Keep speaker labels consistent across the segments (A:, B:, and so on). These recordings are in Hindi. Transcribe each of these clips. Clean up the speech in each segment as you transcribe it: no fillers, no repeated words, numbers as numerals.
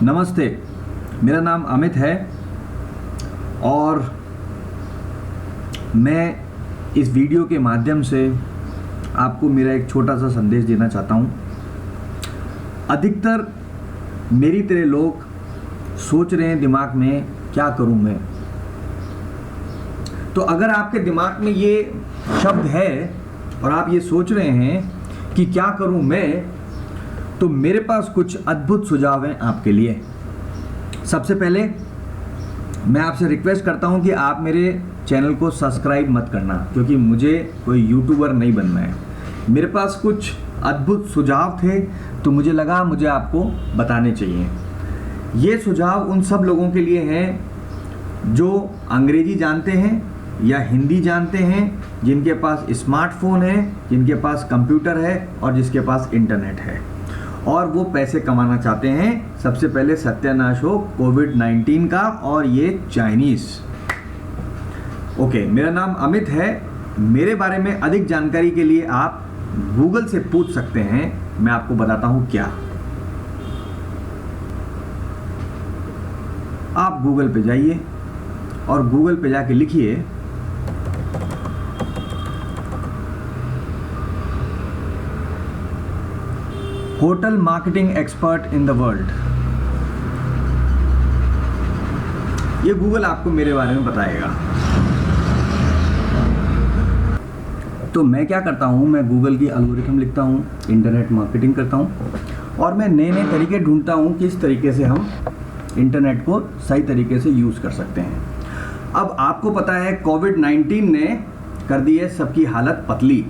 A: नमस्ते, मेरा नाम अमित है और मैं इस वीडियो के माध्यम से आपको मेरा एक छोटा सा संदेश देना चाहता हूँ। अधिकतर मेरी तरह लोग सोच रहे हैं दिमाग में क्या करूँ मैं। तो अगर आपके दिमाग में ये शब्द है और आप ये सोच रहे हैं कि क्या करूँ मैं, तो मेरे पास कुछ अद्भुत सुझाव हैं आपके लिए। सबसे पहले मैं आपसे रिक्वेस्ट करता हूं कि आप मेरे चैनल को सब्सक्राइब मत करना, क्योंकि मुझे कोई यूट्यूबर नहीं बनना है। मेरे पास कुछ अद्भुत सुझाव थे तो मुझे लगा मुझे आपको बताने चाहिए। ये सुझाव उन सब लोगों के लिए हैं जो अंग्रेजी जानते हैं या हिंदी जानते हैं, जिनके पास स्मार्टफोन है, जिनके पास कंप्यूटर है और जिसके पास इंटरनेट है और वो पैसे कमाना चाहते हैं। सबसे पहले सत्यानाश हो कोविड-19 का और ये चाइनीज़। ओके, मेरा नाम अमित है। मेरे बारे में अधिक जानकारी के लिए आप गूगल से पूछ सकते हैं, मैं आपको बताता हूँ क्या। आप गूगल पे जाइए और गूगल पे जाके लिखिए hotel marketing expert in the world. ये गूगल आपको मेरे बारे में बताएगा। तो मैं क्या करता हूँ, मैं गूगल की एल्गोरिथम लिखता हूँ, इंटरनेट मार्केटिंग करता हूँ और मैं नए नए तरीके ढूंढता हूँ किस तरीके से हम इंटरनेट को सही तरीके से यूज़ कर सकते हैं। अब आपको पता है कोविड-19 ने कर दी है सबकी हालत पतली,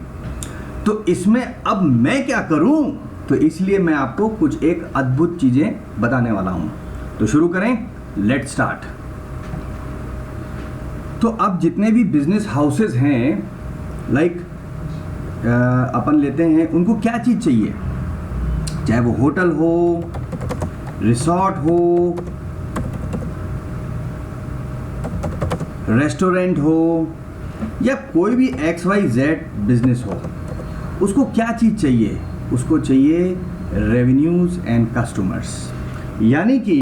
A: तो इसमें अब मैं क्या करूँ, तो इसलिए मैं आपको कुछ एक अद्भुत चीज़ें बताने वाला हूँ। तो शुरू करें, लेट्स स्टार्ट। तो अब जितने भी बिजनेस हाउसेस हैं, लाइक अपन लेते हैं, उनको क्या चीज़ चाहिए, चाहे वो होटल हो, रिसोर्ट हो, रेस्टोरेंट हो या कोई भी XYZ बिजनेस हो, उसको क्या चीज़ चाहिए? उसको चाहिए रेवेन्यूज़ एंड कस्टमर्स। यानी कि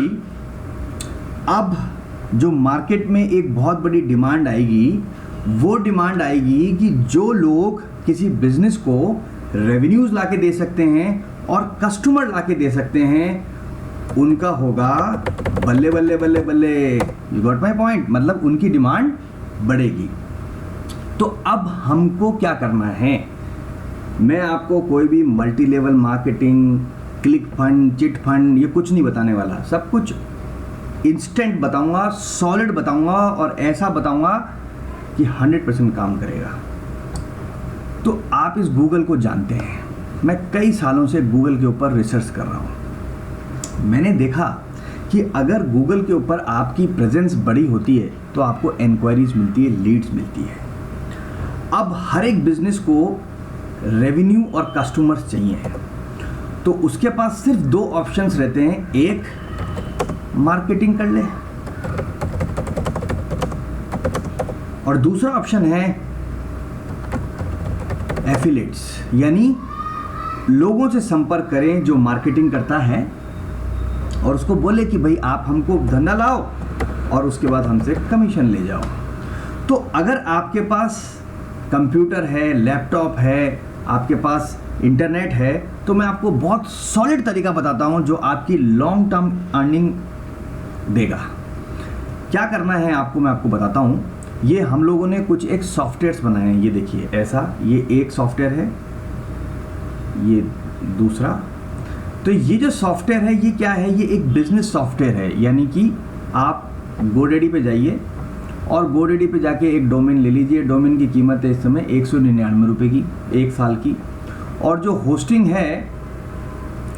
A: अब जो मार्केट में एक बहुत बड़ी डिमांड आएगी, वो डिमांड आएगी कि जो लोग किसी बिजनेस को रेवेन्यूज़ लाके दे सकते हैं और कस्टमर लाके दे सकते हैं, उनका होगा बल्ले बल्ले बल्ले बल्ले। You got my point? मतलब उनकी डिमांड बढ़ेगी। तो अब हमको क्या करना है, मैं आपको कोई भी multi level marketing, click fund, chit fund, ये कुछ नहीं बताने वाला। सब कुछ इंस्टेंट बताऊंगा, सॉलिड बताऊंगा और ऐसा बताऊंगा कि 100% काम करेगा। तो आप इस गूगल को जानते हैं, मैं कई सालों से गूगल के ऊपर रिसर्च कर रहा हूँ। मैंने देखा कि अगर गूगल के ऊपर आपकी प्रेजेंस बड़ी होती है तो आपको इंक्वायरीज मिलती है, लीड्स मिलती है। अब हर एक बिजनेस को रेवेन्यू और कस्टमर्स चाहिए, तो उसके पास सिर्फ दो ऑप्शंस रहते हैं। एक, मार्केटिंग कर ले, और दूसरा ऑप्शन है एफिलिएट्स, यानी लोगों से संपर्क करें जो मार्केटिंग करता है और उसको बोले कि भाई आप हमको धंधा लाओ और उसके बाद हमसे कमीशन ले जाओ। तो अगर आपके पास कंप्यूटर है, लैपटॉप है, आपके पास इंटरनेट है, तो मैं आपको बहुत सॉलिड तरीका बताता हूं जो आपकी लॉन्ग टर्म अर्निंग देगा। क्या करना है आपको, मैं आपको बताता हूं। ये हम लोगों ने कुछ एक सॉफ्टवेयर्स बनाए हैं। ये देखिए, ऐसा, ये एक सॉफ्टवेयर है, ये दूसरा। तो ये जो सॉफ्टवेयर है, ये क्या है, ये एक बिजनेस सॉफ्टवेयर है। यानी कि आप GoDaddy पे जाइए और GoDaddy पे जाके एक डोमेन ले लीजिए। डोमेन की कीमत है इस समय 199 रुपये की, 1 साल की, और जो होस्टिंग है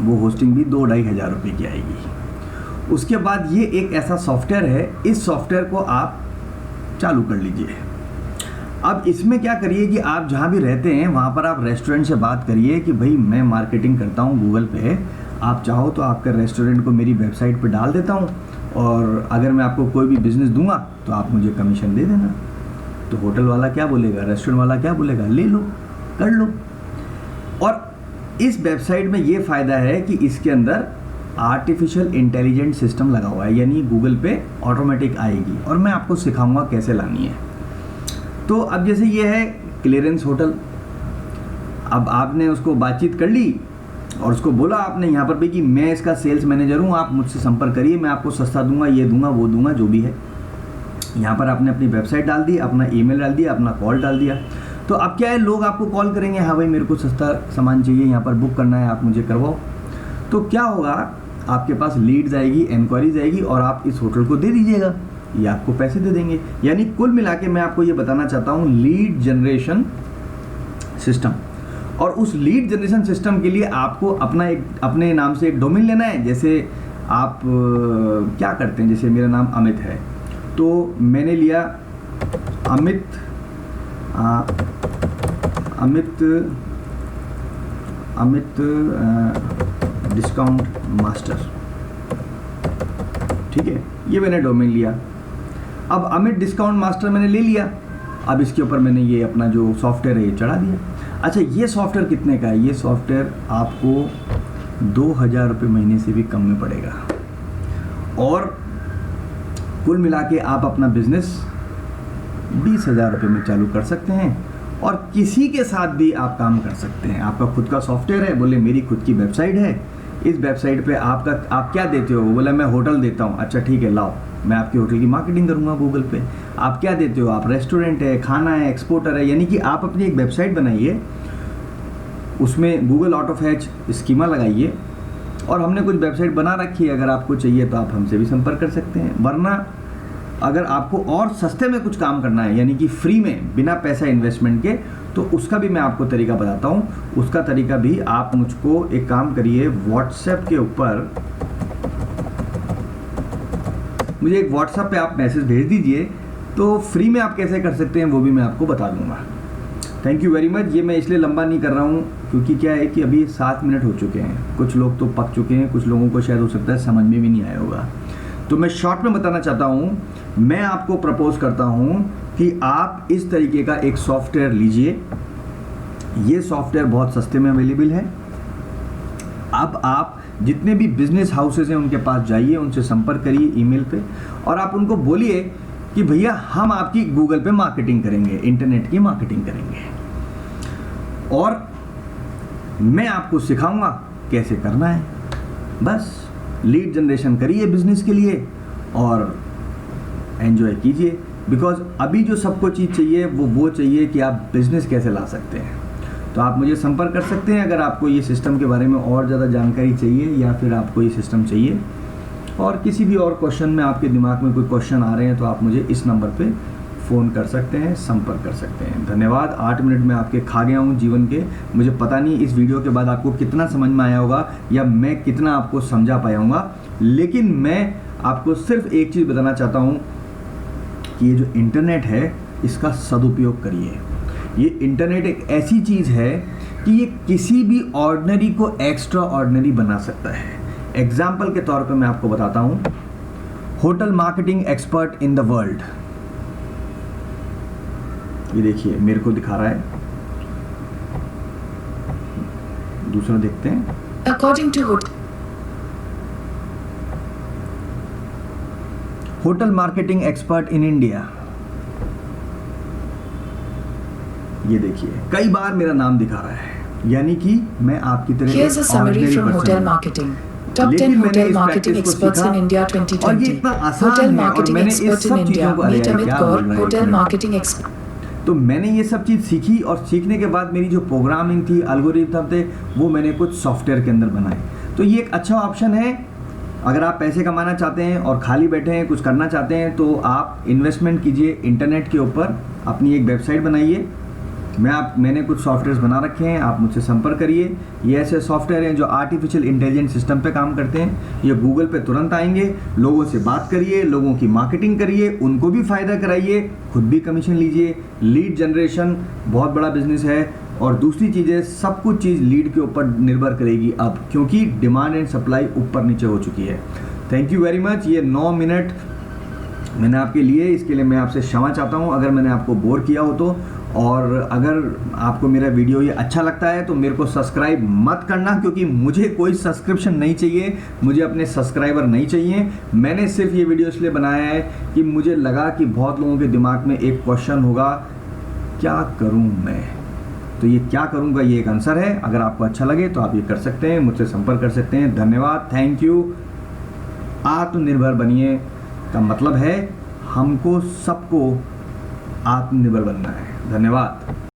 A: वो होस्टिंग भी 2-2.5 हज़ार रुपये की आएगी। उसके बाद ये एक ऐसा सॉफ्टवेयर है, इस सॉफ्टवेयर को आप चालू कर लीजिए। अब इसमें क्या करिए कि आप जहाँ भी रहते हैं वहाँ पर आप रेस्टोरेंट से बात करिए कि भाई मैं मार्केटिंग करता हूँ गूगल पे, आप चाहो तो आपके रेस्टोरेंट को मेरी वेबसाइट पर डाल देता हूँ और अगर मैं आपको कोई भी बिज़नेस दूंगा तो आप मुझे कमीशन दे देना। तो होटल वाला क्या बोलेगा, रेस्टोरेंट वाला क्या बोलेगा, ले लो, कर लो। और इस वेबसाइट में ये फ़ायदा है कि इसके अंदर आर्टिफिशियल इंटेलिजेंट सिस्टम लगा हुआ है, यानी गूगल पे ऑटोमेटिक आएगी और मैं आपको सिखाऊंगा कैसे लानी है। तो अब जैसे ये है क्लियरेंस होटल, अब आपने उसको बातचीत कर ली और उसको बोला आपने यहाँ पर भी कि मैं इसका सेल्स मैनेजर हूँ, आप मुझसे संपर्क करिए, मैं आपको सस्ता दूंगा, ये दूंगा, वो दूंगा, जो भी है। यहाँ पर आपने अपनी वेबसाइट डाल दी, अपना ईमेल डाल दिया, अपना कॉल डाल दिया। तो अब क्या है, लोग आपको कॉल करेंगे, हाँ भाई मेरे को सस्ता सामान चाहिए, यहाँ पर बुक करना है, आप मुझे करवाओ। तो क्या होगा, आपके पास लीड्स आएगी, इंक्वायरीज आएगी और आप इस होटल को दे दीजिएगा, ये आपको पैसे दे देंगे। यानी कुल मिला के मैं आपको ये बताना चाहता हूँ लीड जनरेशन सिस्टम। और उस लीड जनरेशन सिस्टम के लिए आपको अपने नाम से एक डोमेन लेना है। जैसे आप क्या करते हैं, जैसे मेरा नाम अमित है तो मैंने लिया अमित डिस्काउंट मास्टर, ठीक है, ये मैंने डोमेन लिया। अब अमित डिस्काउंट मास्टर मैंने ले लिया, अब इसके ऊपर मैंने ये अपना जो सॉफ्टवेयर है ये चढ़ा दिया। अच्छा, ये सॉफ्टवेयर कितने का है? ये सॉफ्टवेयर आपको 2000 रुपये महीने से भी कम में पड़ेगा और कुल मिला के आप अपना बिजनेस 20,000 रुपये में चालू कर सकते हैं और किसी के साथ भी आप काम कर सकते हैं। आपका खुद का सॉफ्टवेयर है, बोले मेरी खुद की वेबसाइट है, इस वेबसाइट पे आप क्या देते हो? बोला मैं होटल देता हूँ। अच्छा ठीक है, लाओ मैं आपकी होटल की मार्केटिंग करूँगा गूगल पे। आप क्या देते हो? आप रेस्टोरेंट है, खाना है, एक्सपोर्टर है। यानी कि आप अपनी एक वेबसाइट बनाइए, उसमें गूगल ऑटो फैच स्कीमा लगाइए और हमने कुछ वेबसाइट बना रखी है, अगर आपको चाहिए तो आप हमसे भी संपर्क कर सकते हैं। वरना अगर आपको और सस्ते में कुछ काम करना है, यानी कि फ्री में बिना पैसा इन्वेस्टमेंट के, तो उसका भी मैं आपको तरीका बताता हूँ। उसका तरीका भी आप मुझको एक काम करिए, व्हाट्सएप के ऊपर मुझे एक व्हाट्सएप पे आप मैसेज भेज दीजिए, तो फ्री में आप कैसे कर सकते हैं वो भी मैं आपको बता दूंगा। Thank you very much. ये मैं इसलिए लंबा नहीं कर रहा हूँ क्योंकि क्या है कि अभी 7 मिनट हो चुके हैं, कुछ लोग तो पक चुके हैं, कुछ लोगों को शायद हो सकता है समझ में भी नहीं आया होगा। तो मैं शॉर्ट में बताना चाहता हूँ, मैं आपको प्रपोज करता हूँ कि आप इस तरीके का एक सॉफ्टवेयर लीजिए। ये सॉफ्टवेयर बहुत सस्ते में अवेलेबल है। अब आप जितने भी बिजनेस हाउसेज हैं उनके पास जाइए, उनसे संपर्क करिए ईमेल पे और आप उनको बोलिए कि भैया हम आपकी गूगल पे मार्केटिंग करेंगे, इंटरनेट की मार्केटिंग करेंगे और मैं आपको सिखाऊंगा कैसे करना है। बस लीड जनरेशन करिए बिजनेस के लिए और एंजॉय कीजिए। बिकॉज अभी जो सबको चीज़ चाहिए वो चाहिए कि आप बिजनेस कैसे ला सकते हैं। तो आप मुझे संपर्क कर सकते हैं अगर आपको ये सिस्टम के बारे में और ज़्यादा जानकारी चाहिए या फिर आपको ये सिस्टम चाहिए और किसी भी और क्वेश्चन में आपके दिमाग में कोई क्वेश्चन आ रहे हैं तो आप मुझे इस नंबर पे फ़ोन कर सकते हैं, संपर्क कर सकते हैं। धन्यवाद। 8 मिनट में आपके खा गया हूँ जीवन के। मुझे पता नहीं इस वीडियो के बाद आपको कितना समझ में आया होगा या मैं कितना आपको समझा पाया हूँगा, लेकिन मैं आपको सिर्फ एक चीज़ बताना चाहता हूँ कि ये जो इंटरनेट है इसका सदुपयोग करिए। ये इंटरनेट एक ऐसी चीज़ है कि ये किसी भी ऑर्डिनरी को एक्स्ट्रा ऑर्डिनरी बना सकता है। एग्जाम्पल के तौर पे मैं आपको बताता हूँ, hotel marketing expert in the world, ये देखिए मेरे को दिखा रहा है, दूसरा देखते हैं।
B: According to
A: hotel marketing expert in India, ये देखिए कई बार मेरा नाम दिखा रहा है, यानी कि मैं आपकी तरह
B: Here's a summary from hotel marketing. Top 10 hotel marketing experts in India 2020. Hotel marketing experts in India. Meet Amit Kaur, hotel marketing expert.
A: तो मैंने ये सब चीज़ सीखी और सीखने के बाद मेरी जो प्रोग्रामिंग थी, एल्गोरिथम थे, वो मैंने कुछ सॉफ्टवेयर के अंदर बनाए। तो ये एक अच्छा ऑप्शन है अगर आप पैसे कमाना चाहते हैं और खाली बैठे हैं, कुछ करना चाहते हैं, तो आप इन्वेस्टमेंट कीजिए इंटरनेट के ऊपर, अपनी एक वेबसाइट बनाइए। मैंने कुछ सॉफ्टवेयर्स बना रखे हैं, आप मुझसे संपर्क करिए। ये ऐसे सॉफ्टवेयर हैं जो आर्टिफिशियल इंटेलिजेंस सिस्टम पे काम करते हैं। ये गूगल पे तुरंत आएंगे। लोगों से बात करिए, लोगों की मार्केटिंग करिए, उनको भी फ़ायदा कराइए, खुद भी कमीशन लीजिए। लीड जनरेशन बहुत बड़ा बिजनेस है और दूसरी चीज़ें, सब कुछ चीज़ लीड के ऊपर निर्भर करेगी अब, क्योंकि डिमांड एंड सप्लाई ऊपर नीचे हो चुकी है। Thank you very much. ये 9 मिनट मैंने आपके लिए, इसके लिए मैं आपसे क्षमा चाहता हूँ अगर मैंने आपको बोर किया हो तो। और अगर आपको मेरा वीडियो ये अच्छा लगता है तो मेरे को सब्सक्राइब मत करना, क्योंकि मुझे कोई सब्सक्रिप्शन नहीं चाहिए, मुझे अपने सब्सक्राइबर नहीं चाहिए। मैंने सिर्फ ये वीडियो इसलिए बनाया है कि मुझे लगा कि बहुत लोगों के दिमाग में एक क्वेश्चन होगा, क्या करूं मैं? तो ये क्या करूंगा ये एक आंसर है। अगर आपको अच्छा लगे तो आप ये कर सकते हैं, मुझसे संपर्क कर सकते हैं। धन्यवाद, थैंक यू। आत्मनिर्भर बनिए का मतलब है हमको सबको आत्मनिर्भर बनना है। धन्यवाद।